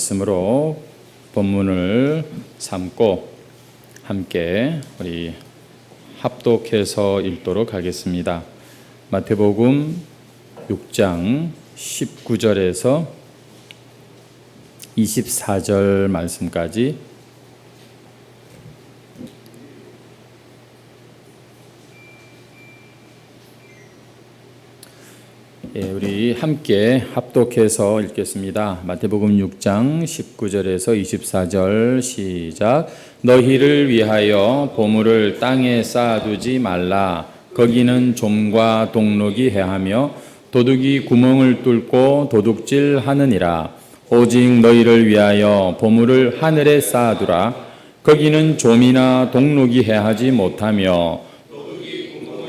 말씀으로 본문을 삼고 함께 우리 합독해서 읽도록 하겠습니다. 마태복음 6장 19절에서 24절 말씀까지 우리 함께 합독해서 읽겠습니다. 마태복음 6장 19절에서 24절 시작. 너희를 위하여 보물을 땅에 쌓아두지 말라. 거기는 좀과 동록이 해하며 도둑이 구멍을 뚫고 도둑질하느니라. 오직 너희를 위하여 보물을 하늘에 쌓아두라. 거기는 좀이나 동록이 해하지 못하며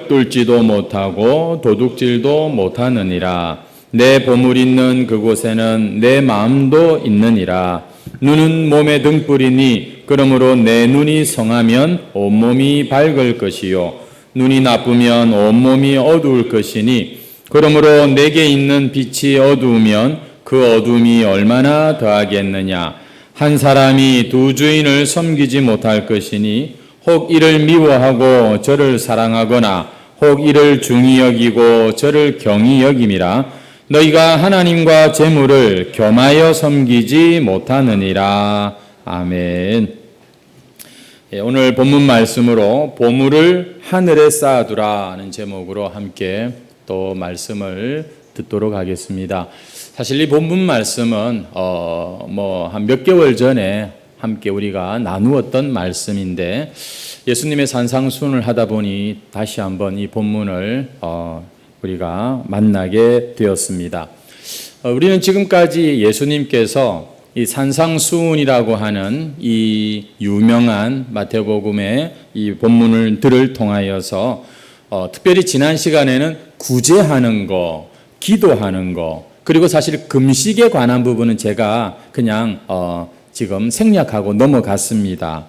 뚫지도 못하고 도둑질도 못하느니라. 내 보물 있는 그곳에는 내 마음도 있느니라. 눈은 몸의 등불이니 그러므로 내 눈이 성하면 온몸이 밝을 것이요 눈이 나쁘면 온몸이 어두울 것이니 그러므로 내게 있는 빛이 어두우면 그 어둠이 얼마나 더하겠느냐. 한 사람이 두 주인을 섬기지 못할 것이니 혹 이를 미워하고 저를 사랑하거나 혹 이를 중히 여기고 저를 경히 여김이라. 너희가 하나님과 재물을 겸하여 섬기지 못하느니라. 아멘. 오늘 본문 말씀으로 보물을 하늘에 쌓아두라는 제목으로 함께 또 말씀을 듣도록 하겠습니다. 사실 이 본문 말씀은 한 몇 개월 전에 함께 우리가 나누었던 말씀인데 예수님의 산상수훈을 하다 보니 다시 한번 이 본문을 우리가 만나게 되었습니다. 우리는 지금까지 예수님께서 이 산상수훈이라고 하는 이 유명한 마태복음의 이 본문들을 통하여서 특별히 지난 시간에는 구제하는 거, 기도하는 거, 그리고 사실 금식에 관한 부분은 제가 그냥 지금 생략하고 넘어갔습니다.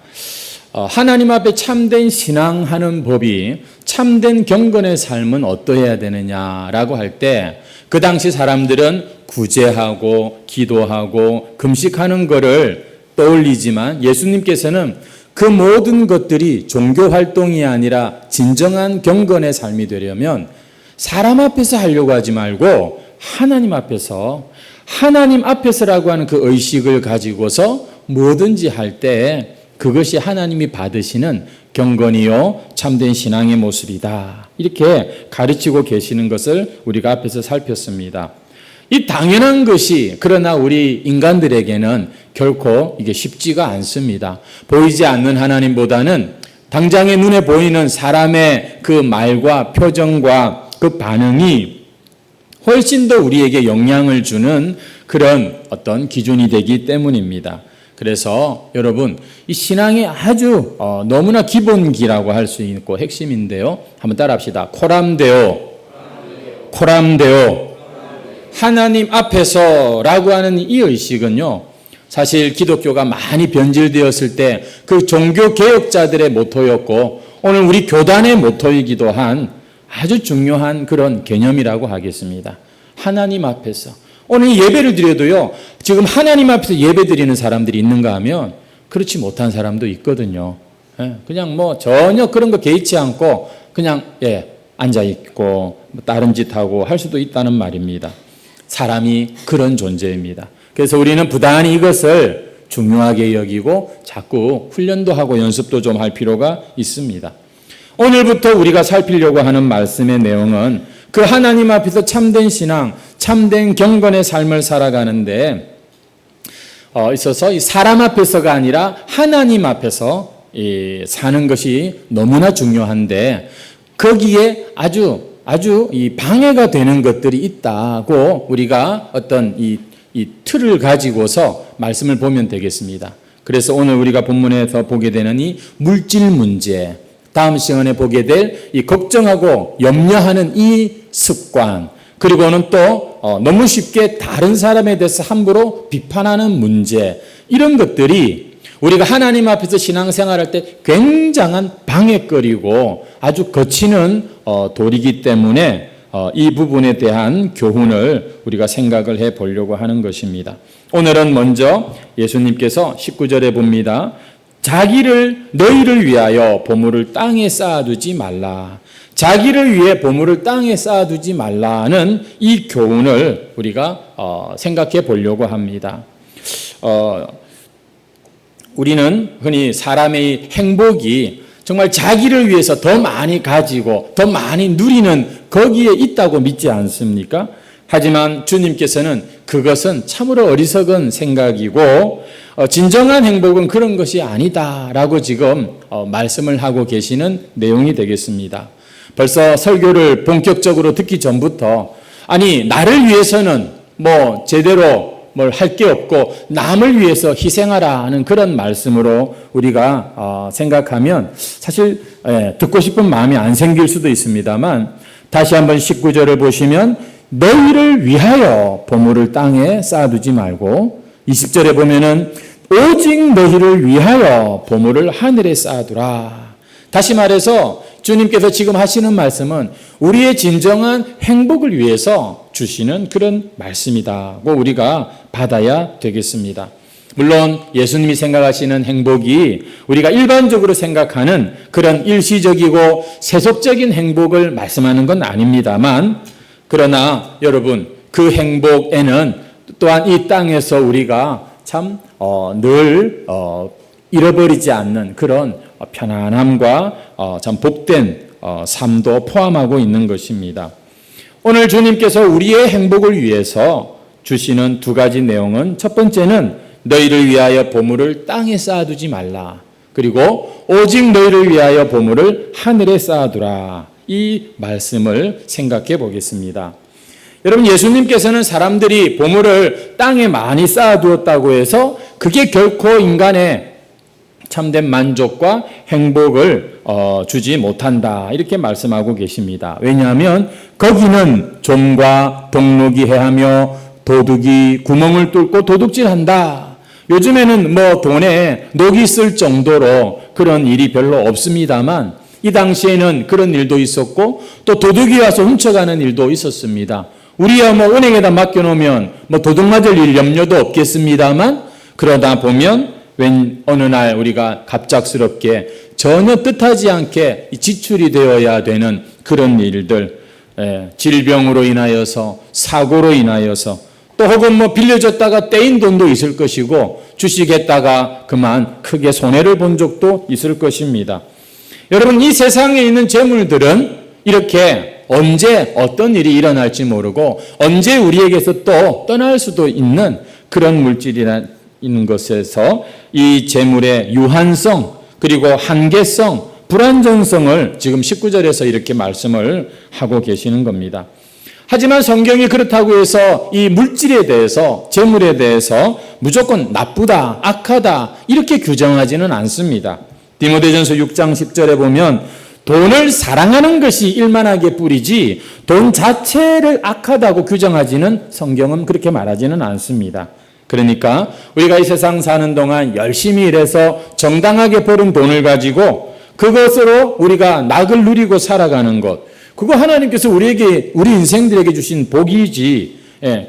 하나님 앞에 참된 신앙하는 법이 참된 경건의 삶은 어떠해야 되느냐라고 할 때 그 당시 사람들은 구제하고 기도하고 금식하는 것을 떠올리지만 예수님께서는 그 모든 것들이 종교 활동이 아니라 진정한 경건의 삶이 되려면 사람 앞에서 하려고 하지 말고 하나님 앞에서라고 하는 그 의식을 가지고서 뭐든지 할 때 그것이 하나님이 받으시는 경건이요 참된 신앙의 모습이다. 이렇게 가르치고 계시는 것을 우리가 앞에서 살폈습니다. 이 당연한 것이 그러나 우리 인간들에게는 결코 이게 쉽지가 않습니다. 보이지 않는 하나님보다는 당장의 눈에 보이는 사람의 그 말과 표정과 그 반응이 훨씬 더 우리에게 영향을 주는 그런 어떤 기준이 되기 때문입니다. 그래서 여러분 이 신앙의 아주 너무나 기본기라고 할 수 있고 핵심인데요. 한번 따라합시다. 코람데오. 하나님 앞에서라고 하는 이 의식은요. 사실 기독교가 많이 변질되었을 때 그 종교 개혁자들의 모토였고 오늘 우리 교단의 모토이기도 한 아주 중요한 그런 개념이라고 하겠습니다. 하나님 앞에서. 오늘 예배를 드려도요, 지금 하나님 앞에서 예배 드리는 사람들이 있는가 하면 그렇지 못한 사람도 있거든요. 그냥 전혀 그런 거 개의치 않고 그냥 앉아있고 다른 짓 하고 할 수도 있다는 말입니다. 사람이 그런 존재입니다. 그래서 우리는 부단히 이것을 중요하게 여기고 자꾸 훈련도 하고 연습도 좀 할 필요가 있습니다. 오늘부터 우리가 살피려고 하는 말씀의 내용은 그 하나님 앞에서 참된 신앙, 참된 경건의 삶을 살아가는데 있어서 이 사람 앞에서가 아니라 하나님 앞에서 사는 것이 너무나 중요한데 거기에 아주 이 방해가 되는 것들이 있다고 우리가 어떤 이 틀을 가지고서 말씀을 보면 되겠습니다. 그래서 오늘 우리가 본문에서 보게 되는 이 물질 문제, 다음 시간에 보게 될 이 걱정하고 염려하는 이 습관, 그리고는 또 너무 쉽게 다른 사람에 대해서 함부로 비판하는 문제, 이런 것들이 우리가 하나님 앞에서 신앙생활할 때 굉장한 방해거리고 아주 거치는 돌이기 때문에 이 부분에 대한 교훈을 우리가 생각을 해 보려고 하는 것입니다. 오늘은 먼저 예수님께서 19절에 봅니다. 너희를 위하여 보물을 땅에 쌓아두지 말라. 자기를 위해 보물을 땅에 쌓아두지 말라는 이 교훈을 우리가 생각해 보려고 합니다. 우리는 흔히 사람의 행복이 정말 자기를 위해서 더 많이 가지고 더 많이 누리는 거기에 있다고 믿지 않습니까? 하지만 주님께서는 그것은 참으로 어리석은 생각이고 진정한 행복은 그런 것이 아니다라고 지금 말씀을 하고 계시는 내용이 되겠습니다. 벌써 설교를 본격적으로 듣기 전부터 나를 위해서는 제대로 뭘 할 게 없고 남을 위해서 희생하라는 그런 말씀으로 우리가 생각하면 사실 듣고 싶은 마음이 안 생길 수도 있습니다만 다시 한번 19절을 보시면 너희를 위하여 보물을 땅에 쌓아두지 말고 20절에 보면은 오직 너희를 위하여 보물을 하늘에 쌓아두라. 다시 말해서 주님께서 지금 하시는 말씀은 우리의 진정한 행복을 위해서 주시는 그런 말씀이다고 우리가 받아야 되겠습니다. 물론 예수님이 생각하시는 행복이 우리가 일반적으로 생각하는 그런 일시적이고 세속적인 행복을 말씀하는 건 아닙니다만 그러나 여러분 그 행복에는 또한 이 땅에서 우리가 참 늘 잃어버리지 않는 그런 편안함과 참 복된 삶도 포함하고 있는 것입니다. 오늘 주님께서 우리의 행복을 위해서 주시는 두 가지 내용은 첫 번째는 너희를 위하여 보물을 땅에 쌓아두지 말라. 그리고 오직 너희를 위하여 보물을 하늘에 쌓아두라. 이 말씀을 생각해 보겠습니다. 여러분 예수님께서는 사람들이 보물을 땅에 많이 쌓아두었다고 해서 그게 결코 인간의 참된 만족과 행복을 주지 못한다 이렇게 말씀하고 계십니다. 왜냐하면 거기는 종과 동록이 해하며 도둑이 구멍을 뚫고 도둑질한다. 요즘에는 돈에 녹이 쓸 정도로 그런 일이 별로 없습니다만 이 당시에는 그런 일도 있었고 또 도둑이 와서 훔쳐가는 일도 있었습니다. 우리야 은행에다 맡겨놓으면 도둑 맞을 일 염려도 없겠습니다만 그러다 보면 어느 날 우리가 갑작스럽게 전혀 뜻하지 않게 지출이 되어야 되는 그런 일들, 질병으로 인하여서 사고로 인하여서 또 혹은 빌려줬다가 떼인 돈도 있을 것이고 주식했다가 그만 크게 손해를 본 적도 있을 것입니다. 여러분 이 세상에 있는 재물들은 이렇게 언제 어떤 일이 일어날지 모르고 언제 우리에게서 또 떠날 수도 있는 그런 물질이라는 것에서 이 재물의 유한성 그리고 한계성, 불안정성을 지금 19절에서 이렇게 말씀을 하고 계시는 겁니다. 하지만 성경이 그렇다고 해서 이 물질에 대해서 재물에 대해서 무조건 나쁘다, 악하다 이렇게 규정하지는 않습니다. 디모데전서 6장 10절에 보면 돈을 사랑하는 것이 일만하게 뿌리지 돈 자체를 악하다고 규정하지는 성경은 그렇게 말하지는 않습니다. 그러니까 우리가 이 세상 사는 동안 열심히 일해서 정당하게 벌은 돈을 가지고 그것으로 우리가 낙을 누리고 살아가는 것 그거 하나님께서 우리 인생들에게 주신 복이지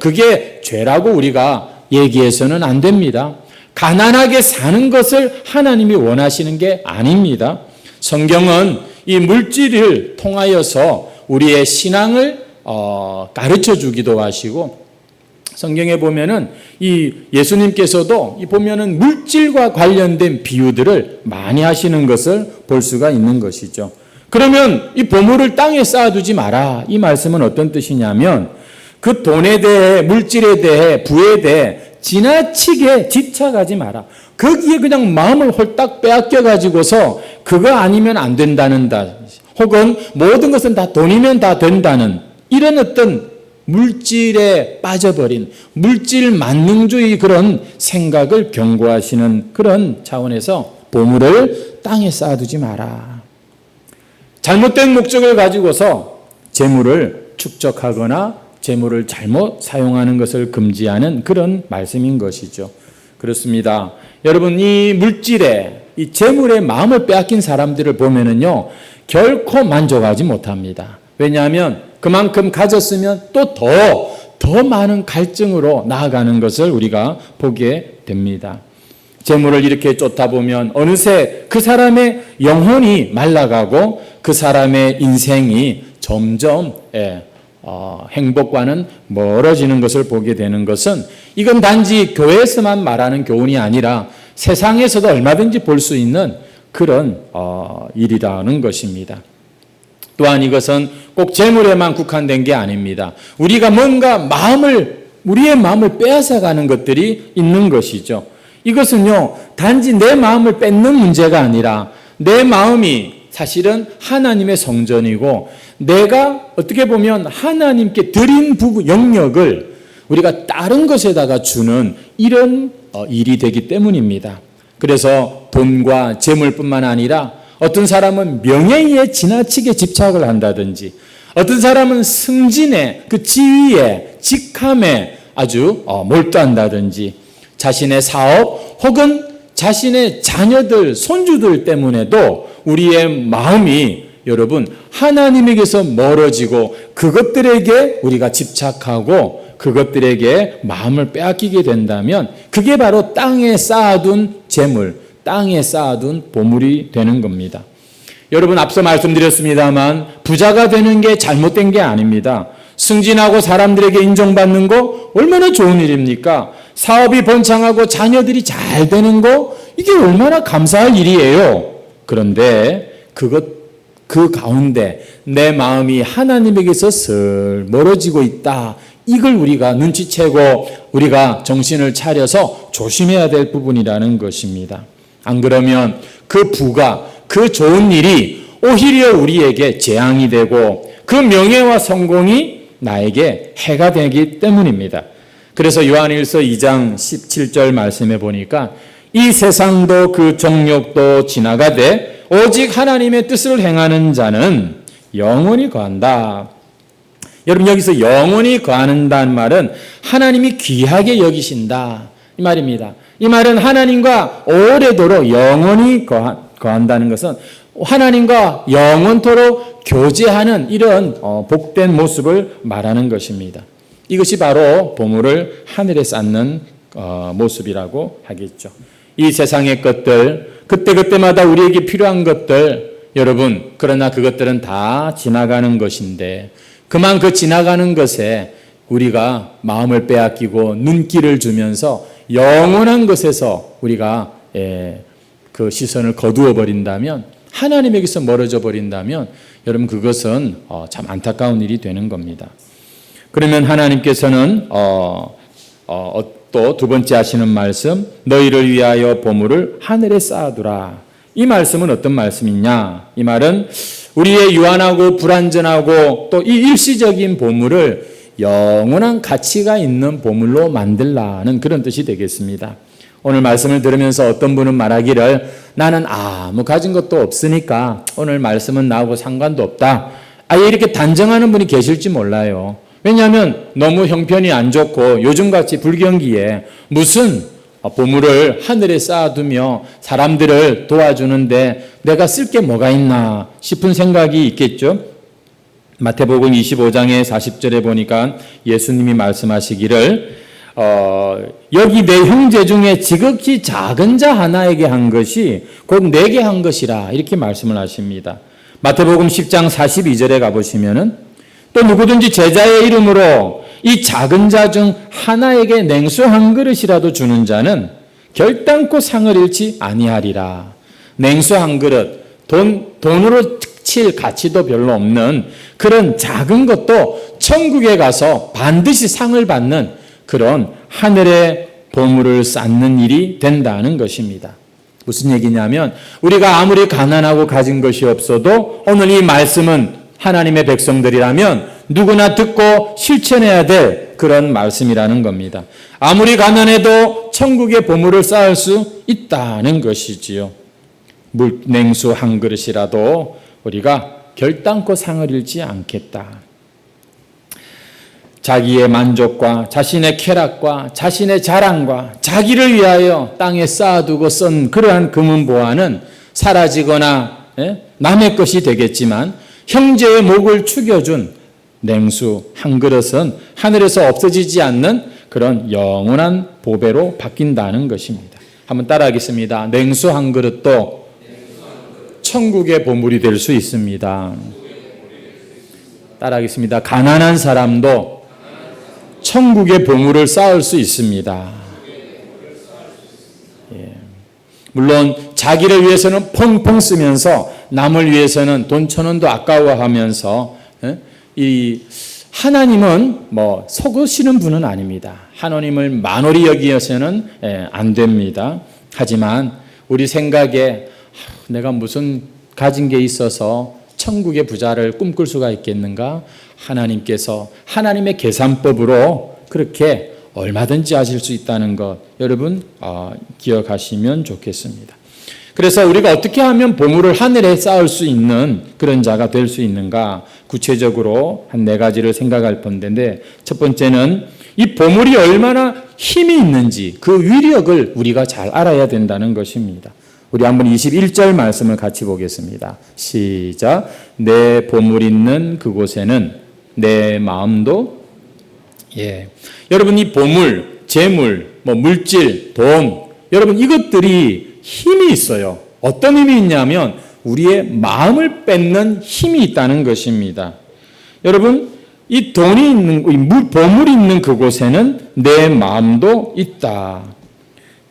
그게 죄라고 우리가 얘기해서는 안 됩니다. 가난하게 사는 것을 하나님이 원하시는 게 아닙니다. 성경은 이 물질을 통하여서 우리의 신앙을 가르쳐 주기도 하시고 성경에 보면은 이 예수님께서도 보면은 물질과 관련된 비유들을 많이 하시는 것을 볼 수가 있는 것이죠. 그러면 이 보물을 땅에 쌓아두지 마라. 이 말씀은 어떤 뜻이냐면 그 돈에 대해 물질에 대해 부에 대해 지나치게 집착하지 마라. 거기에 그냥 마음을 홀딱 빼앗겨 가지고서 그거 아니면 안 된다는 혹은 모든 것은 다 돈이면 다 된다는 이런 어떤 물질에 빠져버린 물질 만능주의 그런 생각을 경고하시는 그런 차원에서 보물을 땅에 쌓아두지 마라. 잘못된 목적을 가지고서 재물을 축적하거나 재물을 잘못 사용하는 것을 금지하는 그런 말씀인 것이죠. 그렇습니다. 여러분 이 물질에 이 재물에 마음을 빼앗긴 사람들을 보면은요 결코 만족하지 못합니다. 왜냐하면 그만큼 가졌으면 또 더 많은 갈증으로 나아가는 것을 우리가 보게 됩니다. 재물을 이렇게 쫓다 보면 어느새 그 사람의 영혼이 말라가고 그 사람의 인생이 점점 행복과는 멀어지는 것을 보게 되는 것은 이건 단지 교회에서만 말하는 교훈이 아니라 세상에서도 얼마든지 볼 수 있는 그런 일이라는 것입니다. 또한 이것은 꼭 재물에만 국한된 게 아닙니다. 우리가 뭔가 우리의 마음을 빼앗아가는 것들이 있는 것이죠. 이것은요, 단지 내 마음을 뺏는 문제가 아니라 내 마음이 사실은 하나님의 성전이고 내가 어떻게 보면 하나님께 드린 영역을 우리가 다른 것에다가 주는 이런 일이 되기 때문입니다. 그래서 돈과 재물뿐만 아니라 어떤 사람은 명예에 지나치게 집착을 한다든지 어떤 사람은 승진에 그 지위에 직함에 아주 몰두한다든지 자신의 사업 혹은 자신의 자녀들, 손주들 때문에도 우리의 마음이 여러분 하나님에게서 멀어지고 그것들에게 우리가 집착하고 그것들에게 마음을 빼앗기게 된다면 그게 바로 땅에 쌓아둔 재물, 땅에 쌓아둔 보물이 되는 겁니다. 여러분 앞서 말씀드렸습니다만 부자가 되는 게 잘못된 게 아닙니다. 승진하고 사람들에게 인정받는 거 얼마나 좋은 일입니까? 사업이 번창하고 자녀들이 잘 되는 거 이게 얼마나 감사할 일이에요. 그런데 그 가운데 내 마음이 하나님에게서 슬 멀어지고 있다. 이걸 우리가 눈치채고 우리가 정신을 차려서 조심해야 될 부분이라는 것입니다. 안 그러면 그 부가 그 좋은 일이 오히려 우리에게 재앙이 되고 그 명예와 성공이 나에게 해가 되기 때문입니다. 그래서 요한일서 2장 17절 말씀해 보니까 이 세상도 그 정욕도 지나가되 오직 하나님의 뜻을 행하는 자는 영원히 거한다. 여러분 여기서 영원히 거한다는 말은 하나님이 귀하게 여기신다 이 말입니다. 이 말은 하나님과 오래도록 영원히 거한다는 것은 하나님과 영원토록 교제하는 이런 복된 모습을 말하는 것입니다. 이것이 바로 보물을 하늘에 쌓는 모습이라고 하겠죠. 이 세상의 것들, 그때그때마다 우리에게 필요한 것들, 여러분, 그러나 그것들은 다 지나가는 것인데, 그만 그 지나가는 것에 우리가 마음을 빼앗기고 눈길을 주면서 영원한 것에서 우리가 그 시선을 거두어 버린다면, 하나님에게서 멀어져 버린다면, 여러분, 그것은 참 안타까운 일이 되는 겁니다. 그러면 하나님께서는 또 두 번째 하시는 말씀, 너희를 위하여 보물을 하늘에 쌓아두라. 이 말씀은 어떤 말씀이냐? 이 말은 우리의 유한하고 불완전하고 또 이 일시적인 보물을 영원한 가치가 있는 보물로 만들라는 그런 뜻이 되겠습니다. 오늘 말씀을 들으면서 어떤 분은 말하기를 나는 아무 가진 것도 없으니까 오늘 말씀은 나하고 상관도 없다. 아예 이렇게 단정하는 분이 계실지 몰라요. 왜냐하면 너무 형편이 안 좋고 요즘같이 불경기에 무슨 보물을 하늘에 쌓아두며 사람들을 도와주는데 내가 쓸 게 뭐가 있나 싶은 생각이 있겠죠. 마태복음 25장의 40절에 보니까 예수님이 말씀하시기를 여기 내 형제 중에 지극히 작은 자 하나에게 한 것이 곧 내게 한 것이라 이렇게 말씀을 하십니다. 마태복음 10장 42절에 가보시면은 또 누구든지 제자의 이름으로 이 작은 자 중 하나에게 냉수 한 그릇이라도 주는 자는 결단코 상을 잃지 아니하리라. 냉수 한 그릇, 돈으로 칠 가치도 별로 없는 그런 작은 것도 천국에 가서 반드시 상을 받는 그런 하늘의 보물을 쌓는 일이 된다는 것입니다. 무슨 얘기냐면 우리가 아무리 가난하고 가진 것이 없어도 오늘 이 말씀은 하나님의 백성들이라면 누구나 듣고 실천해야 될 그런 말씀이라는 겁니다. 아무리 가난해도 천국의 보물을 쌓을 수 있다는 것이지요. 냉수 한 그릇이라도 우리가 결단코 상을 잃지 않겠다. 자기의 만족과 자신의 쾌락과 자신의 자랑과 자기를 위하여 땅에 쌓아두고 쓴 그러한 금은 보화는 사라지거나 남의 것이 되겠지만 형제의 목을 축여준 냉수 한 그릇은 하늘에서 없어지지 않는 그런 영원한 보배로 바뀐다는 것입니다. 한번 따라하겠습니다. 냉수 한 그릇도 천국의 보물이 될 수 있습니다. 따라하겠습니다. 가난한 사람도 천국의 보물을 쌓을 수 있습니다. 예. 물론 자기를 위해서는 펑펑 쓰면서 남을 위해서는 돈 1,000원도 아까워하면서 이 하나님은 뭐 속으시는 분은 아닙니다. 하나님을 만홀히 여기어서는 안 됩니다. 하지만 우리 생각에 내가 무슨 가진 게 있어서 천국의 부자를 꿈꿀 수가 있겠는가? 하나님께서 하나님의 계산법으로 그렇게 얼마든지 하실 수 있다는 것 여러분 기억하시면 좋겠습니다. 그래서 우리가 어떻게 하면 보물을 하늘에 쌓을 수 있는 그런 자가 될 수 있는가? 구체적으로 한 4가지를 생각할 건데 첫 번째는 이 보물이 얼마나 힘이 있는지 그 위력을 우리가 잘 알아야 된다는 것입니다. 우리 한번 21절 말씀을 같이 보겠습니다. 시작. 내 보물 있는 그곳에는 내 마음도 여러분 이 보물, 재물, 물질, 돈 여러분 이것들이 힘이 있어요. 어떤 힘이 있냐면 우리의 마음을 뺏는 힘이 있다는 것입니다. 여러분 이 돈이 있는 보물이 있는 그곳에는 내 마음도 있다.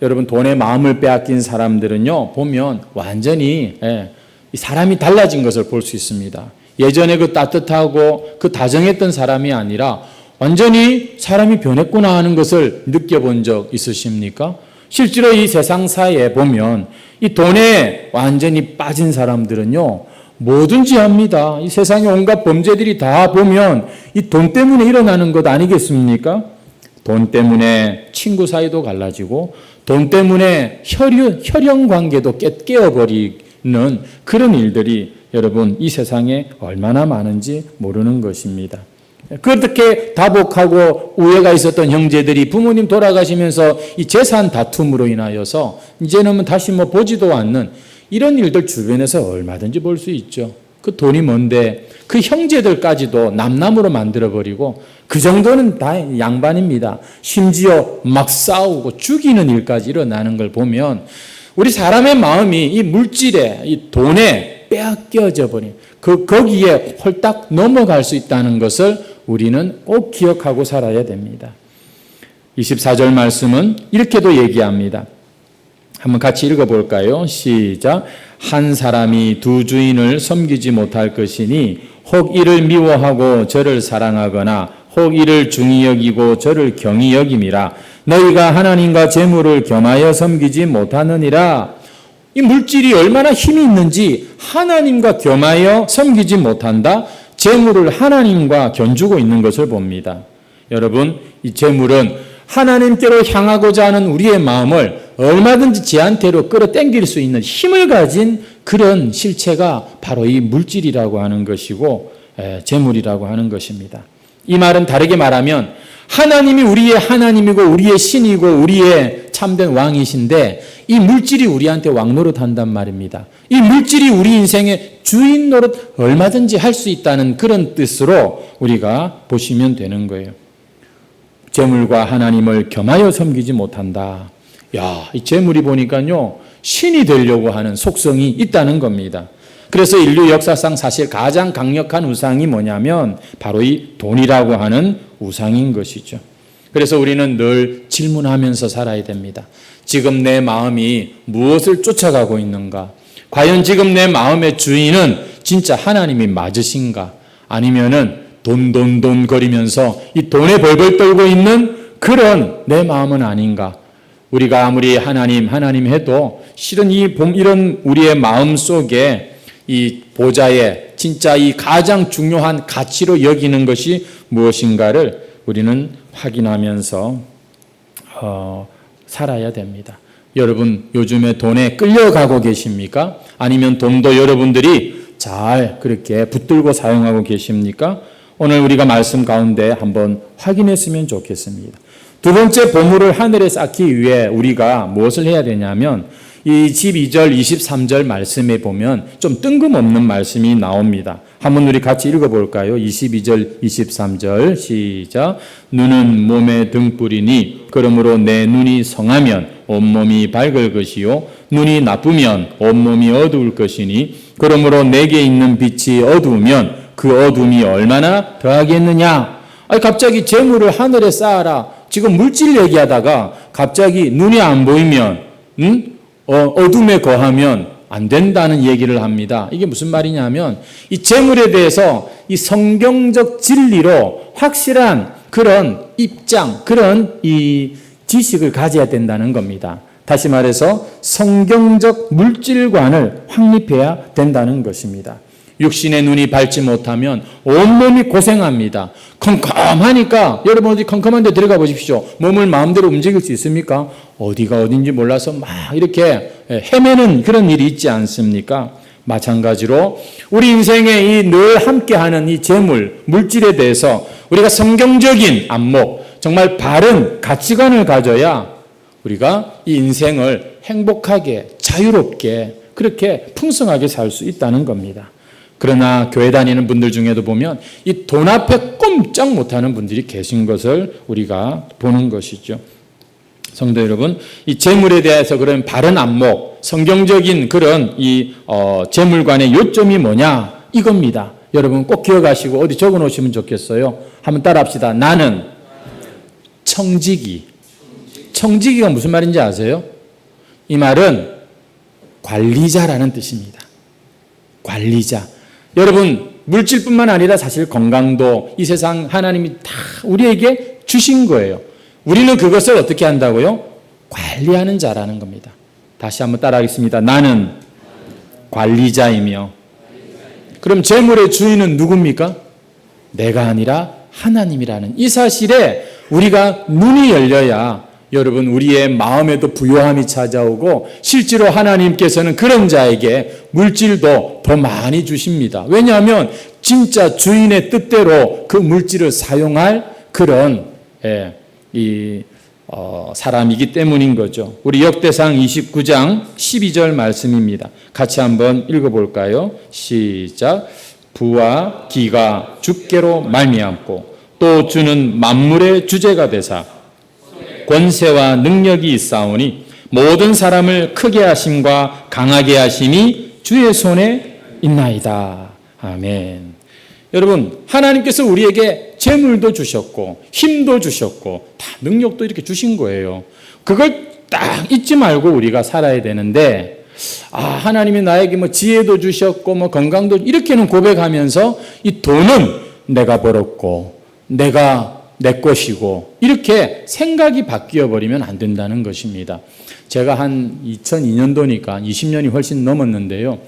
여러분 돈의 마음을 빼앗긴 사람들은요 보면 완전히 사람이 달라진 것을 볼 수 있습니다. 예전에 그 따뜻하고 그 다정했던 사람이 아니라 완전히 사람이 변했구나 하는 것을 느껴본 적 있으십니까? 실제로 이 세상사에 보면 이 돈에 완전히 빠진 사람들은요 뭐든지 합니다. 이 세상에 온갖 범죄들이 다 보면 이 돈 때문에 일어나는 것 아니겠습니까? 돈 때문에 친구 사이도 갈라지고 돈 때문에 혈연 관계도 깨어버리는 그런 일들이 여러분 이 세상에 얼마나 많은지 모르는 것입니다. 그렇게 다복하고 우애가 있었던 형제들이 부모님 돌아가시면서 이 재산 다툼으로 인하여서 이제는 다시 보지도 않는 이런 일들 주변에서 얼마든지 볼 수 있죠. 그 돈이 뭔데 그 형제들까지도 남남으로 만들어버리고 그 정도는 다 양반입니다. 심지어 막 싸우고 죽이는 일까지 일어나는 걸 보면 우리 사람의 마음이 이 물질에 이 돈에 빼앗겨져 버린 거기에 홀딱 넘어갈 수 있다는 것을 우리는 꼭 기억하고 살아야 됩니다. 24절 말씀은 이렇게도 얘기합니다. 한번 같이 읽어볼까요? 시작. 한 사람이 두 주인을 섬기지 못할 것이니 혹 이를 미워하고 저를 사랑하거나 혹 이를 중히 여기고 저를 경히 여김이라. 너희가 하나님과 재물을 겸하여 섬기지 못하느니라. 이 물질이 얼마나 힘이 있는지 하나님과 겸하여 섬기지 못한다. 재물을 하나님과 견주고 있는 것을 봅니다. 여러분, 이 재물은 하나님께로 향하고자 하는 우리의 마음을 얼마든지 제한테로 끌어당길 수 있는 힘을 가진 그런 실체가 바로 이 물질이라고 하는 것이고 재물이라고 하는 것입니다. 이 말은 다르게 말하면 하나님이 우리의 하나님이고 우리의 신이고 우리의 참된 왕이신데 이 물질이 우리한테 왕 노릇한단 말입니다. 이 물질이 우리 인생의 주인 노릇 얼마든지 할 수 있다는 그런 뜻으로 우리가 보시면 되는 거예요. 재물과 하나님을 겸하여 섬기지 못한다. 이 재물이 보니까요 신이 되려고 하는 속성이 있다는 겁니다. 그래서 인류 역사상 사실 가장 강력한 우상이 뭐냐면 바로 이 돈이라고 하는 우상인 것이죠. 그래서 우리는 늘 질문하면서 살아야 됩니다. 지금 내 마음이 무엇을 쫓아가고 있는가? 과연 지금 내 마음의 주인은 진짜 하나님이 맞으신가? 아니면은 돈 거리면서 이 돈에 벌벌 떨고 있는 그런 내 마음은 아닌가? 우리가 아무리 하나님 해도 실은 이런 우리의 마음 속에 이 보좌에 진짜 이 가장 중요한 가치로 여기는 것이 무엇인가를 우리는 확인하면서 살아야 됩니다. 여러분 요즘에 돈에 끌려가고 계십니까? 아니면 돈도 여러분들이 잘 그렇게 붙들고 사용하고 계십니까? 오늘 우리가 말씀 가운데 한번 확인했으면 좋겠습니다. 두 번째 보물을 하늘에 쌓기 위해 우리가 무엇을 해야 되냐면 이 12절, 23절 말씀에 보면 좀 뜬금없는 말씀이 나옵니다. 한번 우리 같이 읽어볼까요? 22절, 23절 시작. 눈은 몸의 등불이니 그러므로 내 눈이 성하면 온몸이 밝을 것이요 눈이 나쁘면 온몸이 어두울 것이니 그러므로 내게 있는 빛이 어두우면 그 어둠이 얼마나 더하겠느냐. 아니 갑자기 재물을 하늘에 쌓아라. 지금 물질 얘기하다가 갑자기 눈이 안 보이면 어둠에 거하면 안 된다는 얘기를 합니다. 이게 무슨 말이냐면 이 재물에 대해서 이 성경적 진리로 확실한 그런 입장, 그런 이 지식을 가져야 된다는 겁니다. 다시 말해서 성경적 물질관을 확립해야 된다는 것입니다. 육신의 눈이 밝지 못하면 온몸이 고생합니다. 컴컴하니까 여러분 어디 컴컴한 데 들어가 보십시오. 몸을 마음대로 움직일 수 있습니까? 어디가 어딘지 몰라서 막 이렇게 헤매는 그런 일이 있지 않습니까? 마찬가지로 우리 인생에 이 늘 함께하는 이 재물, 물질에 대해서 우리가 성경적인 안목, 정말 바른 가치관을 가져야 우리가 이 인생을 행복하게, 자유롭게, 그렇게 풍성하게 살 수 있다는 겁니다. 그러나 교회 다니는 분들 중에도 보면 이 돈 앞에 꼼짝 못하는 분들이 계신 것을 우리가 보는 것이죠. 성도 여러분, 이 재물에 대해서 그런 바른 안목, 성경적인 그런 이 재물관의 요점이 뭐냐 이겁니다. 여러분 꼭 기억하시고 어디 적어 놓으시면 좋겠어요. 한번 따라합시다. 나는 청지기. 청지기가 무슨 말인지 아세요? 이 말은 관리자라는 뜻입니다. 관리자. 여러분 물질뿐만 아니라 사실 건강도 이 세상 하나님이 다 우리에게 주신 거예요. 우리는 그것을 어떻게 한다고요? 관리하는 자라는 겁니다. 다시 한번 따라하겠습니다. 나는 관리자이며. 그럼 재물의 주인은 누굽니까? 내가 아니라 하나님이라는 이 사실에 우리가 눈이 열려야 여러분 우리의 마음에도 부요함이 찾아오고 실제로 하나님께서는 그런 자에게 물질도 더 많이 주십니다. 왜냐하면 진짜 주인의 뜻대로 그 물질을 사용할 그런 사람이기 때문인 거죠. 우리 역대상 29장 12절 말씀입니다. 같이 한번 읽어볼까요? 시작. 부와 기가 주께로 말미암고 또 주는 만물의 주제가 되사 권세와 능력이 있사오니 모든 사람을 크게 하심과 강하게 하심이 주의 손에 있나이다. 아멘. 여러분 하나님께서 우리에게 재물도 주셨고 힘도 주셨고 다 능력도 이렇게 주신 거예요. 그걸 딱 잊지 말고 우리가 살아야 되는데 하나님이 나에게 뭐 지혜도 주셨고 뭐 건강도 이렇게는 고백하면서 이 돈은 내가 벌었고 내가 내 것이고 이렇게 생각이 바뀌어 버리면 안 된다는 것입니다. 제가 한 2002년도니까 20년이 훨씬 넘었는데요.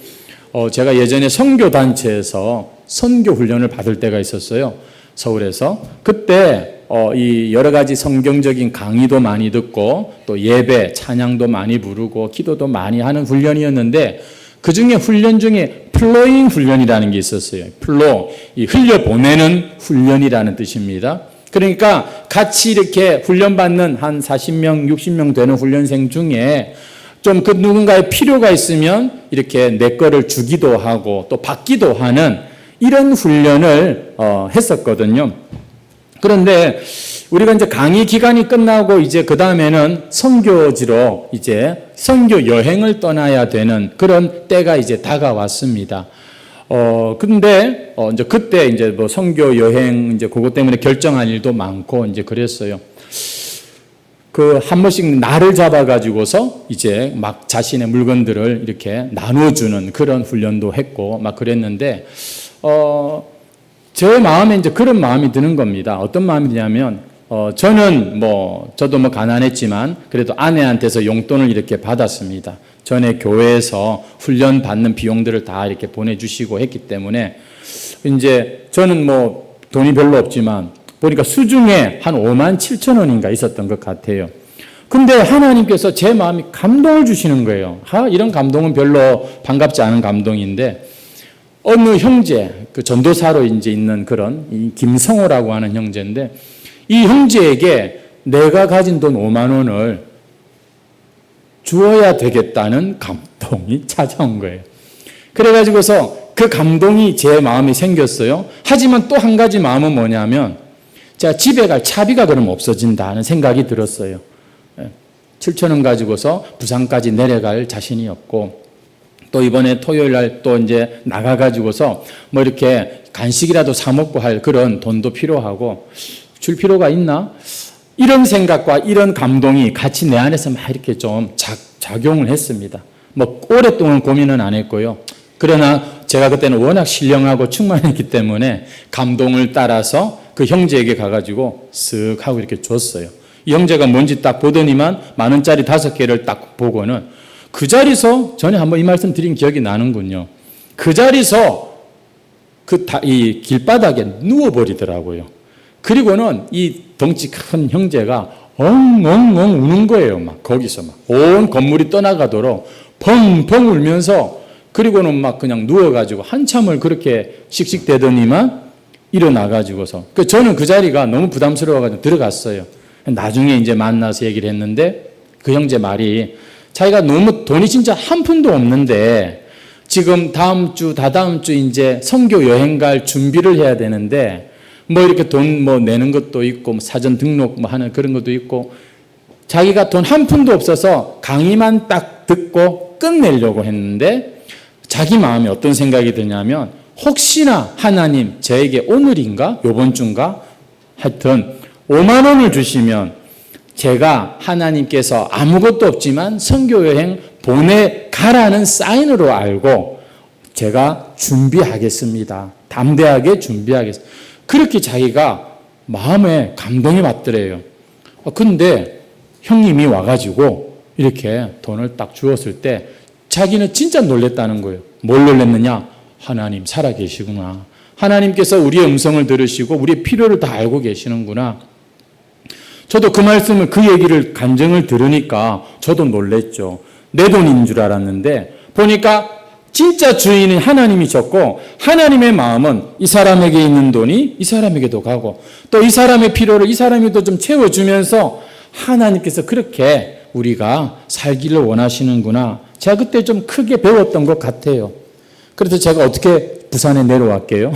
제가 예전에 선교단체에서 선교 훈련을 받을 때가 있었어요. 서울에서. 그때 이 여러 가지 성경적인 강의도 많이 듣고 또 예배, 찬양도 많이 부르고 기도도 많이 하는 훈련이었는데 그 중에 훈련 중에 플로잉 훈련이라는 게 있었어요. 플로, 이 흘려보내는 훈련이라는 뜻입니다. 그러니까 같이 이렇게 훈련받는 한 40명, 60명 되는 훈련생 중에 좀 그 누군가의 필요가 있으면 이렇게 내 거를 주기도 하고 또 받기도 하는 이런 훈련을 했었거든요. 그런데 우리가 이제 강의 기간이 끝나고 이제 그 다음에는 선교지로 이제 선교 여행을 떠나야 되는 그런 때가 이제 다가왔습니다. 근데 이제 그때 이제 뭐 선교 여행 이제 그것 때문에 결정할 일도 많고 이제 그랬어요. 그 한 번씩 날을 잡아가지고서 이제 막 자신의 물건들을 이렇게 나눠주는 그런 훈련도 했고 막 그랬는데 제 마음에 이제 그런 마음이 드는 겁니다. 어떤 마음이냐면 저도 뭐 가난했지만 그래도 아내한테서 용돈을 이렇게 받았습니다. 전에 교회에서 훈련 받는 비용들을 다 이렇게 보내주시고 했기 때문에 이제 저는 뭐 돈이 별로 없지만 보니까 수중에 한 5만 7천 원인가 있었던 것 같아요. 근데 하나님께서 제 마음이 감동을 주시는 거예요. 이런 감동은 별로 반갑지 않은 감동인데 어느 형제, 그 전도사로 이제 있는 그런 이 김성호라고 하는 형제인데 이 형제에게 내가 가진 돈 5만 원을 주어야 되겠다는 감동이 찾아온 거예요. 그래가지고서 그 감동이 제 마음에 생겼어요. 하지만 또 한 가지 마음은 뭐냐면 제가 집에 갈 차비가 그럼 없어진다는 생각이 들었어요. 7,000원 가지고서 부산까지 내려갈 자신이 없고 또 이번에 토요일 날 또 이제 나가가지고서 뭐 이렇게 간식이라도 사 먹고 할 그런 돈도 필요하고 줄 필요가 있나? 이런 생각과 이런 감동이 같이 내 안에서 막 이렇게 좀 작용을 했습니다. 뭐 오랫동안 고민은 안 했고요. 그러나 제가 그때는 워낙 신령하고 충만했기 때문에 감동을 따라서 그 형제에게 가가지고 쓱 하고 이렇게 줬어요. 이 형제가 뭔지 딱 보더니만 10,000원짜리 5개를 딱 보고는 그 자리에서 전에 한번 이 말씀 드린 기억이 나는군요. 그 자리에서 이 길바닥에 누워버리더라고요. 그리고는 이 덩치 큰 형제가 엉엉엉 우는 거예요. 막 거기서 막 온 건물이 떠나가도록 펑펑 울면서 그리고는 막 그냥 누워가지고 한참을 그렇게 씩씩대더니만 일어나가지고서 저는 그 자리가 너무 부담스러워가지고 들어갔어요. 나중에 이제 만나서 얘기를 했는데 그 형제 말이 자기가 너무 돈이 진짜 한 푼도 없는데 지금 다음 주, 다다음 주 이제 선교 여행 갈 준비를 해야 되는데 뭐 이렇게 돈 뭐 내는 것도 있고 사전 등록 뭐 하는 그런 것도 있고 자기가 돈 한 푼도 없어서 강의만 딱 듣고 끝내려고 했는데 자기 마음에 어떤 생각이 드냐면 혹시나 하나님 저에게 오늘인가 요번 주인가 하여튼 5만 원을 주시면 제가 하나님께서 아무것도 없지만 선교여행 보내가라는 사인으로 알고 제가 준비하겠습니다. 담대하게 준비하겠습니다. 그렇게 자기가 마음에 감동이 왔더래요. 근데 형님이 와가지고 이렇게 돈을 딱 주었을 때 자기는 진짜 놀랬다는 거예요. 뭘 놀랬느냐? 하나님 살아계시구나. 하나님께서 우리의 음성을 들으시고 우리의 필요를 다 알고 계시는구나. 저도 그 말씀을 그 얘기를 간증을 들으니까 저도 놀랬죠. 내 돈인 줄 알았는데 보니까 진짜 주인은 하나님이셨고 하나님의 마음은 이 사람에게 있는 돈이 이 사람에게도 가고 또 이 사람의 필요를 이 사람이 좀 채워주면서 하나님께서 그렇게 우리가 살기를 원하시는구나. 제가 그때 좀 크게 배웠던 것 같아요. 그래서 제가 어떻게 부산에 내려왔게요?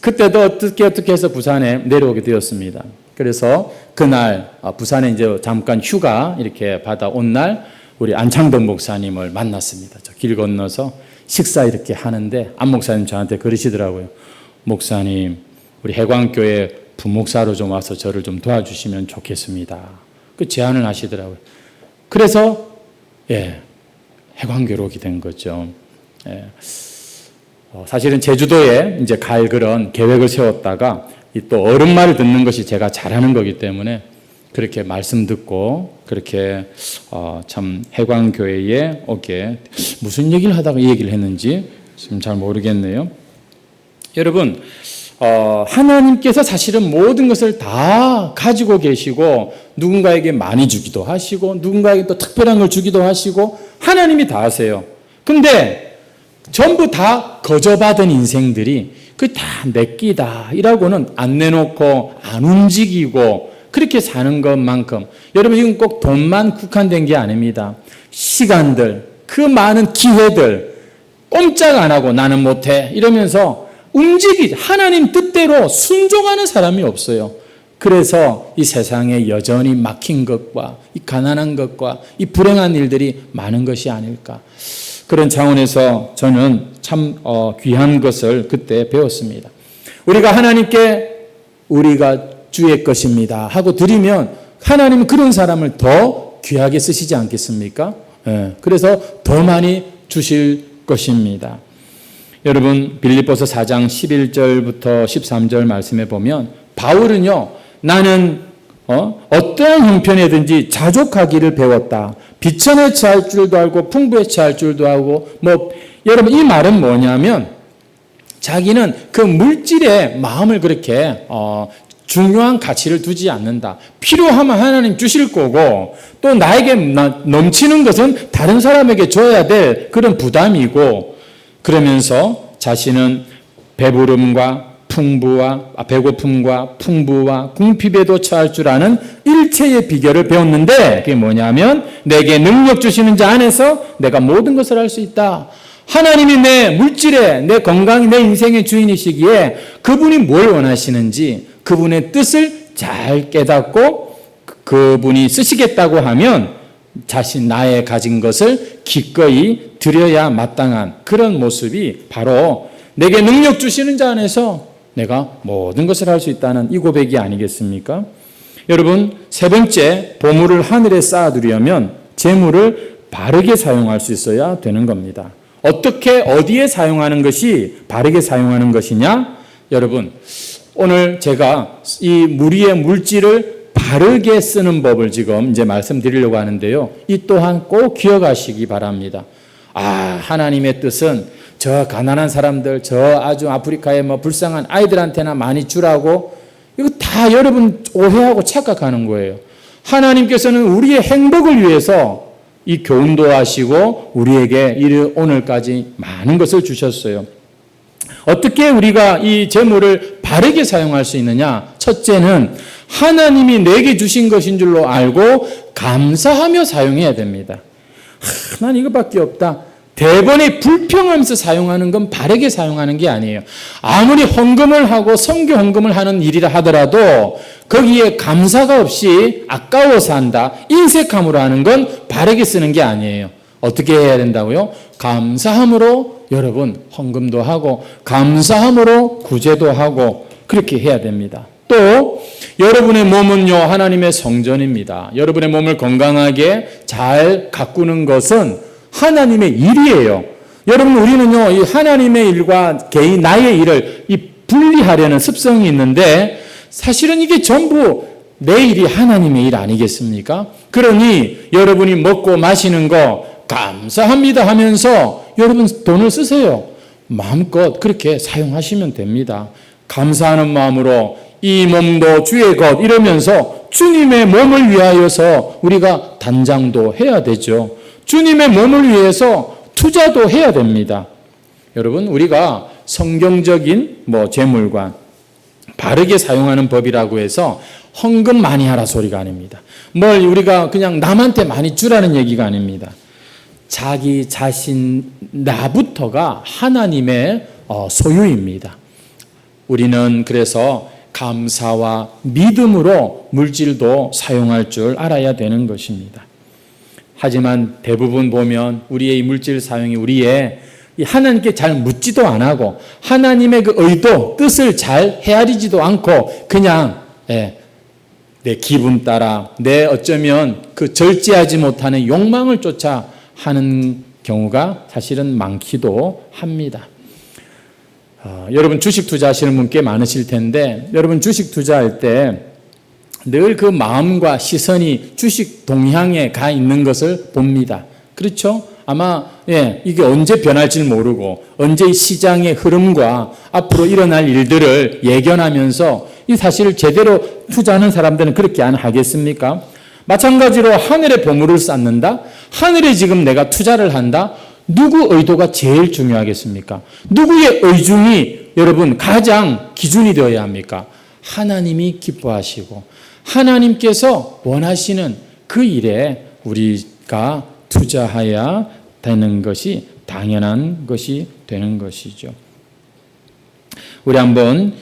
그때도 어떻게 해서 부산에 내려오게 되었습니다. 그래서 그날 부산에 이제 잠깐 휴가 이렇게 받아온 날 우리 안창동 목사님을 만났습니다. 저 길 건너서 식사 이렇게 하는데 안 목사님 저한테 그러시더라고요. 목사님 우리 해광교회 부목사로 좀 와서 저를 좀 도와주시면 좋겠습니다. 그 제안을 하시더라고요. 그래서 해광교로 오게 된 거죠. 사실은 제주도에 이제 갈 그런 계획을 세웠다가 또 어른 말을 듣는 것이 제가 잘하는 거기 때문에 그렇게 말씀 듣고 그렇게 참 해광교회에 오게 무슨 얘기를 하다가 이 얘기를 했는지 지금 잘 모르겠네요. 여러분 하나님께서 사실은 모든 것을 다 가지고 계시고 누군가에게 많이 주기도 하시고 누군가에게 또 특별한 걸 주기도 하시고 하나님이 다 하세요. 근데 전부 다 거저받은 인생들이 그 다 내끼다 이라고는 안 내놓고 안 움직이고 그렇게 사는 것만큼 여러분 이건 꼭 돈만 국한된 게 아닙니다. 시간들, 그 많은 기회들 꼼짝 안 하고 나는 못해 이러면서 하나님 뜻대로 순종하는 사람이 없어요. 그래서 이 세상에 여전히 막힌 것과 이 가난한 것과 이 불행한 일들이 많은 것이 아닐까. 그런 차원에서 저는 참 귀한 것을 그때 배웠습니다. 우리가 하나님께 우리가 주의 것입니다 하고 드리면 하나님은 그런 사람을 더 귀하게 쓰시지 않겠습니까? 그래서 더 많이 주실 것입니다. 여러분 빌립보서 4장 11절부터 13절 말씀에 보면 바울은요 나는 어떠한 형편이든지 자족하기를 배웠다. 비천에 처할 줄도 알고 풍부에 처할 줄도 알고 여러분 이 말은 뭐냐면 자기는 그 물질에 마음을 그렇게 중요한 가치를 두지 않는다. 필요하면 하나님 주실 거고 또 나에게 넘치는 것은 다른 사람에게 줘야 될 그런 부담이고 그러면서 자신은 배부름과 배고픔과 풍부와 궁핍에도 처할 줄 아는 일체의 비결을 배웠는데 그게 뭐냐면 내게 능력 주시는 자 안에서 내가 모든 것을 할 수 있다. 하나님이 내 물질에, 내 건강, 내 인생의 주인이시기에 그분이 뭘 원하시는지 그분의 뜻을 잘 깨닫고 그분이 쓰시겠다고 하면 나의 가진 것을 기꺼이 드려야 마땅한 그런 모습이 바로 내게 능력 주시는 자 안에서 내가 모든 것을 할 수 있다는 이 고백이 아니겠습니까? 여러분, 세 번째, 보물을 하늘에 쌓아두려면 재물을 바르게 사용할 수 있어야 되는 겁니다. 어떻게 어디에 사용하는 것이 바르게 사용하는 것이냐? 여러분, 오늘 제가 이 무리의 물질을 바르게 쓰는 법을 지금 이제 말씀드리려고 하는데요. 이 또한 꼭 기억하시기 바랍니다. 하나님의 뜻은 저 가난한 사람들, 저 아주 아프리카의 불쌍한 아이들한테나 많이 주라고, 이거 다 여러분 오해하고 착각하는 거예요. 하나님께서는 우리의 행복을 위해서 이 교훈도 하시고 우리에게 오늘까지 많은 것을 주셨어요. 어떻게 우리가 이 재물을 바르게 사용할 수 있느냐? 첫째는 하나님이 내게 주신 것인 줄로 알고 감사하며 사용해야 됩니다. 난 이거밖에 없다. 대번에 불평하면서 사용하는 건 바르게 사용하는 게 아니에요. 아무리 헌금을 하고 선교 헌금을 하는 일이라 하더라도 거기에 감사가 없이 아까워서 한다, 인색함으로 하는 건 바르게 쓰는 게 아니에요. 어떻게 해야 된다고요? 감사함으로 여러분 헌금도 하고 감사함으로 구제도 하고 그렇게 해야 됩니다. 또 여러분의 몸은요 하나님의 성전입니다. 여러분의 몸을 건강하게 잘 가꾸는 것은 하나님의 일이에요. 여러분, 우리는요, 이 하나님의 일과 나의 일을 분리하려는 습성이 있는데, 사실은 이게 전부 내 일이 하나님의 일 아니겠습니까? 그러니, 여러분이 먹고 마시는 거 감사합니다 하면서 여러분 돈을 쓰세요. 마음껏 그렇게 사용하시면 됩니다. 감사하는 마음으로 이 몸도 주의 것 이러면서 주님의 몸을 위하여서 우리가 단장도 해야 되죠. 주님의 몸을 위해서 투자도 해야 됩니다. 여러분, 우리가 성경적인 재물관 바르게 사용하는 법이라고 해서 헌금 많이 하라 소리가 아닙니다. 우리가 그냥 남한테 많이 주라는 얘기가 아닙니다. 자기 자신 나부터가 하나님의 소유입니다. 우리는 그래서 감사와 믿음으로 물질도 사용할 줄 알아야 되는 것입니다. 하지만 대부분 보면 우리의 이 물질 사용이 우리의 하나님께 잘 묻지도 안 하고 하나님의 그 의도, 뜻을 잘 헤아리지도 않고 그냥 내 기분 따라 내 어쩌면 그 절제하지 못하는 욕망을 쫓아 하는 경우가 사실은 많기도 합니다. 여러분 주식 투자하시는 분 꽤 많으실 텐데 여러분 주식 투자할 때 늘 그 마음과 시선이 주식 동향에 가 있는 것을 봅니다. 그렇죠? 아마 이게 언제 변할지 모르고 언제 이 시장의 흐름과 앞으로 일어날 일들을 예견하면서 이 사실을 제대로 투자하는 사람들은 그렇게 안 하겠습니까? 마찬가지로 하늘에 보물을 쌓는다? 하늘에 지금 내가 투자를 한다? 누구 의도가 제일 중요하겠습니까? 누구의 의중이 여러분 가장 기준이 되어야 합니까? 하나님이 기뻐하시고 하나님께서 원하시는 그 일에 우리가 투자해야 되는 것이 당연한 것이 되는 것이죠. 우리 한번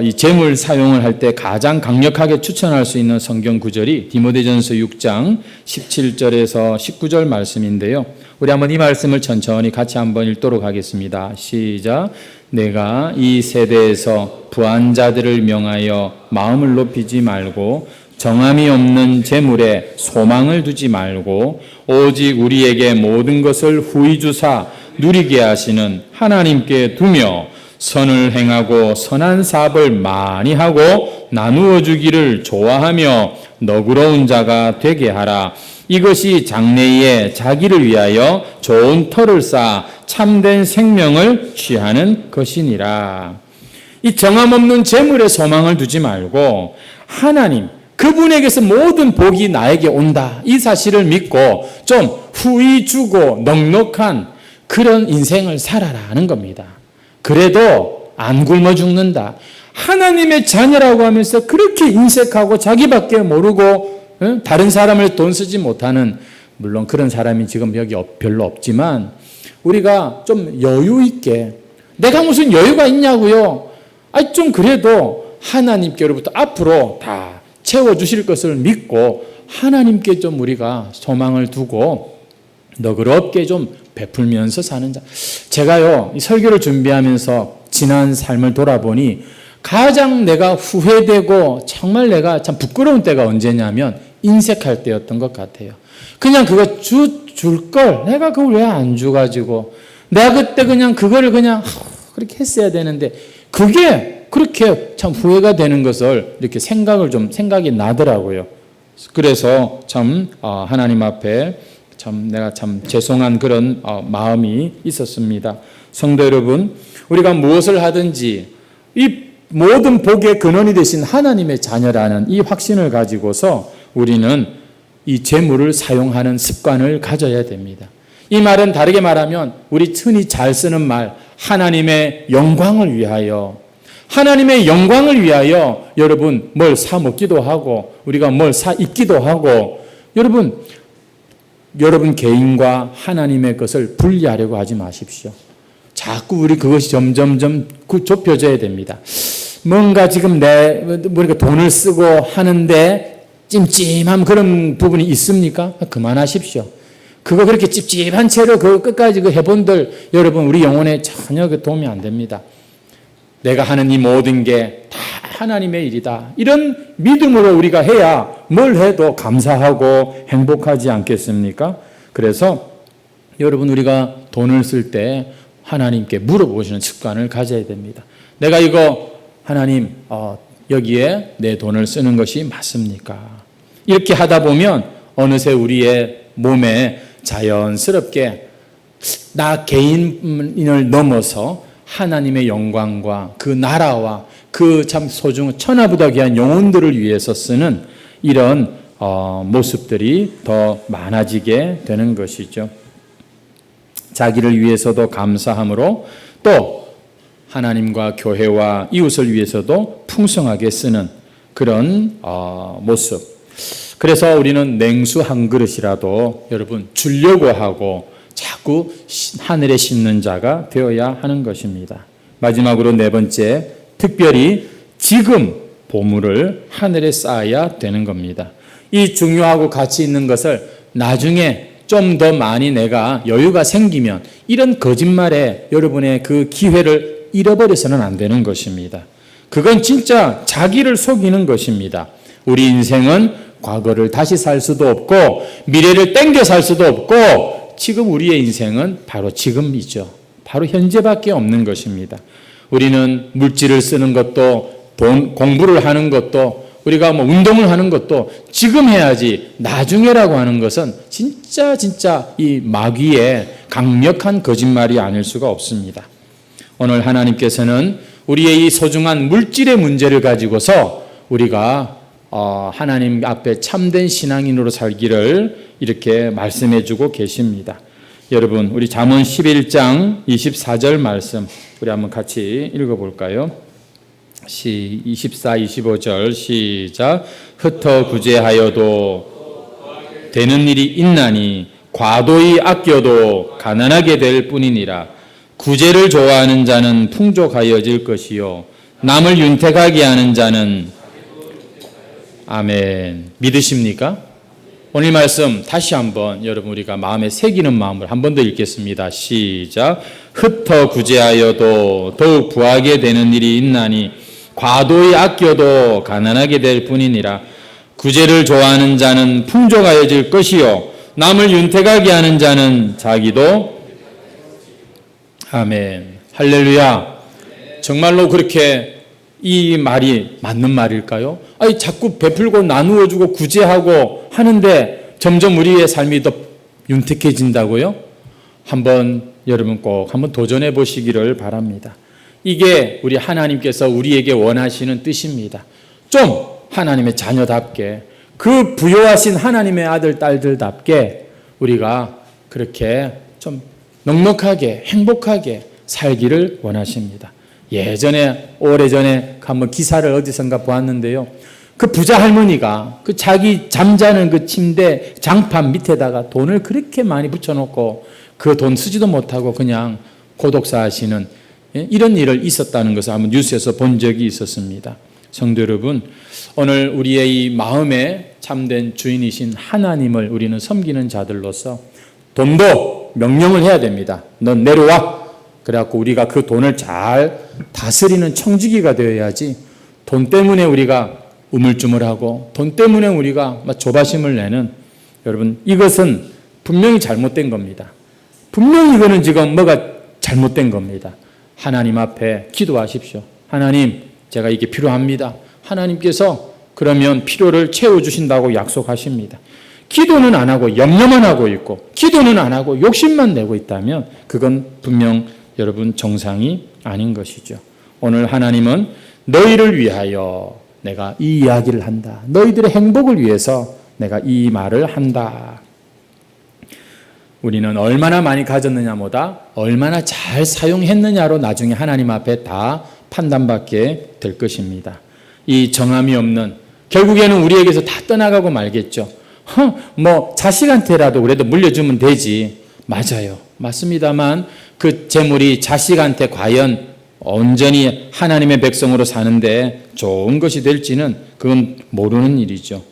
이 재물 사용을 할 때 가장 강력하게 추천할 수 있는 성경 구절이 디모데전서 6장 17절에서 19절 말씀인데요. 우리 한번 이 말씀을 천천히 같이 한번 읽도록 하겠습니다. 시작. 내가 이 세대에서 부한 자들을 명하여 마음을 높이지 말고 정함이 없는 재물에 소망을 두지 말고 오직 우리에게 모든 것을 후히 주사 누리게 하시는 하나님께 두며 선을 행하고 선한 사업을 많이 하고 나누어 주기를 좋아하며 너그러운 자가 되게 하라. 이것이 장래에 자기를 위하여 좋은 터를 쌓아 참된 생명을 취하는 것이니라. 이 정함 없는 재물에 소망을 두지 말고 하나님, 그분에게서 모든 복이 나에게 온다. 이 사실을 믿고 좀 후히 주고 넉넉한 그런 인생을 살아라 하는 겁니다. 그래도 안 굶어 죽는다. 하나님의 자녀라고 하면서 그렇게 인색하고 자기밖에 모르고 다른 사람을 돈 쓰지 못하는, 물론 그런 사람이 지금 여기 별로 없지만 우리가 좀 여유 있게, 내가 무슨 여유가 있냐고요. 좀 그래도 하나님께로부터 앞으로 다 채워주실 것을 믿고 하나님께 좀 우리가 소망을 두고 너그럽게 좀 베풀면서 사는 자. 제가요, 이 설교를 준비하면서 지난 삶을 돌아보니 가장 내가 후회되고 정말 내가 참 부끄러운 때가 언제냐면 인색할 때였던 것 같아요. 그냥 그거 줄 걸 내가 그걸 왜 안 줘가지고 내가 그때 그냥 그거를 그냥 그렇게 했어야 되는데, 그게 그렇게 참 후회가 되는 것을 이렇게 생각이 나더라고요. 그래서 참 하나님 앞에 참 내가 참 죄송한 그런 마음이 있었습니다. 성도 여러분, 우리가 무엇을 하든지 이 모든 복의 근원이 되신 하나님의 자녀라는 이 확신을 가지고서 우리는 이 재물을 사용하는 습관을 가져야 됩니다. 이 말은 다르게 말하면 우리 흔히 잘 쓰는 말, 하나님의 영광을 위하여, 하나님의 영광을 위하여 여러분 뭘 사 먹기도 하고 우리가 뭘 사 입기도 하고, 여러분 개인과 하나님의 것을 분리하려고 하지 마십시오. 자꾸 우리 그것이 점점점 좁혀져야 됩니다. 뭔가 지금 우리가 돈을 쓰고 하는데 찜찜한 그런 부분이 있습니까? 그만하십시오. 그거 그렇게 찝찝한 채로 그 끝까지 해본들 여러분 우리 영혼에 전혀 도움이 안 됩니다. 내가 하는 이 모든 게 다 하나님의 일이다. 이런 믿음으로 우리가 해야 뭘 해도 감사하고 행복하지 않겠습니까? 그래서 여러분 우리가 돈을 쓸 때 하나님께 물어보시는 습관을 가져야 됩니다. 내가 이거 하나님 여기에 내 돈을 쓰는 것이 맞습니까? 이렇게 하다 보면 어느새 우리의 몸에 자연스럽게 나 개인을 넘어서 하나님의 영광과 그 나라와 그 참 소중한 천하보다 귀한 영혼들을 위해서 쓰는 이런 모습들이 더 많아지게 되는 것이죠. 자기를 위해서도 감사함으로 또 하나님과 교회와 이웃을 위해서도 풍성하게 쓰는 그런 모습. 그래서 우리는 냉수 한 그릇이라도 여러분 주려고 하고 자꾸 하늘에 심는 자가 되어야 하는 것입니다. 마지막으로 네 번째, 특별히 지금 보물을 하늘에 쌓아야 되는 겁니다. 이 중요하고 가치 있는 것을 나중에 좀 더 많이 내가 여유가 생기면 이런 거짓말에 여러분의 그 기회를 잃어버려서는 안 되는 것입니다. 그건 진짜 자기를 속이는 것입니다. 우리 인생은 과거를 다시 살 수도 없고 미래를 땡겨 살 수도 없고 지금 우리의 인생은 바로 지금이죠. 바로 현재밖에 없는 것입니다. 우리는 물질을 쓰는 것도 공부를 하는 것도 우리가 운동을 하는 것도 지금 해야지 나중에라고 하는 것은 진짜 이 마귀의 강력한 거짓말이 아닐 수가 없습니다. 오늘 하나님께서는 우리의 이 소중한 물질의 문제를 가지고서 우리가 하나님 앞에 참된 신앙인으로 살기를 이렇게 말씀해 주고 계십니다. 여러분 우리 잠언 11장 24절 말씀 우리 한번 같이 읽어볼까요? 24, 25절 시작. 흩어 구제하여도 되는 일이 있나니 과도히 아껴도 가난하게 될 뿐이니라. 구제를 좋아하는 자는 풍족하여질 것이요 남을 윤택하게 하는 자는 아멘. 믿으십니까? 오늘 말씀 다시 한번 여러분 우리가 마음에 새기는 마음을 한 번 더 읽겠습니다. 시작. 흩어 구제하여도 더욱 부하게 되는 일이 있나니 과도히 아껴도 가난하게 될 뿐이니라. 구제를 좋아하는 자는 풍족하여질 것이요 남을 윤택하게 하는 자는 자기도 아멘. 할렐루야. 정말로 그렇게 이 말이 맞는 말일까요? 자꾸 베풀고 나누어주고 구제하고 하는데 점점 우리의 삶이 더 윤택해진다고요? 여러분 꼭 한번 도전해 보시기를 바랍니다. 이게 우리 하나님께서 우리에게 원하시는 뜻입니다. 좀 하나님의 자녀답게 그 부요하신 하나님의 아들, 딸들답게 우리가 그렇게 좀 넉넉하게 행복하게 살기를 원하십니다. 예전에 오래전에 한번 기사를 어디선가 보았는데요. 그 부자 할머니가 그 자기 잠자는 그 침대 장판 밑에다가 돈을 그렇게 많이 붙여놓고 그 돈 쓰지도 못하고 그냥 고독사 하시는 이런 일을 있었다는 것을 한번 뉴스에서 본 적이 있었습니다. 성도 여러분, 오늘 우리의 이 마음의 참된 주인이신 하나님을 우리는 섬기는 자들로서 돈도 명령을 해야 됩니다. 넌 내려와. 그래갖고 우리가 그 돈을 잘 다스리는 청지기가 되어야지, 돈 때문에 우리가 우물쭈물하고 돈 때문에 우리가 조바심을 내는, 여러분, 이것은 분명히 잘못된 겁니다. 분명히 이거는 지금 뭐가 잘못된 겁니다. 하나님 앞에 기도하십시오. 하나님, 제가 이게 필요합니다. 하나님께서 그러면 필요를 채워주신다고 약속하십니다. 기도는 안 하고 염려만 하고 있고, 기도는 안 하고 욕심만 내고 있다면 그건 분명 여러분 정상이 아닌 것이죠. 오늘 하나님은 너희를 위하여 내가 이 이야기를 한다. 너희들의 행복을 위해서 내가 이 말을 한다. 우리는 얼마나 많이 가졌느냐보다 얼마나 잘 사용했느냐로 나중에 하나님 앞에 다 판단받게 될 것입니다. 이 정함이 없는, 결국에는 우리에게서 다 떠나가고 말겠죠. 자식한테라도 그래도 물려주면 되지. 맞아요. 맞습니다만 그 재물이 자식한테 과연 온전히 하나님의 백성으로 사는데 좋은 것이 될지는 그건 모르는 일이죠.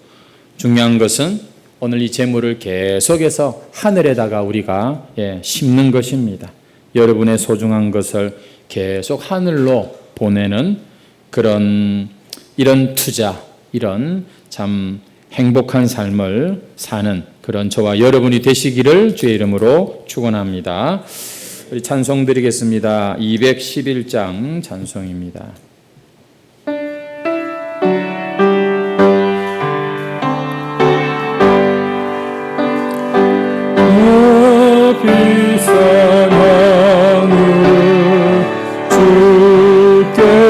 중요한 것은 오늘 이 재물을 계속해서 하늘에다가 우리가 심는 것입니다. 여러분의 소중한 것을 계속 하늘로 보내는 이런 투자, 이런 참 행복한 삶을 사는 그런 저와 여러분이 되시기를 주의 이름으로 축원합니다. 우리 찬송 드리겠습니다. 211장 찬송입니다. 비싼 하늘 주께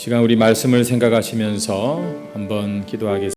시간 우리 말씀을 생각하시면서 한번 기도하겠습니다.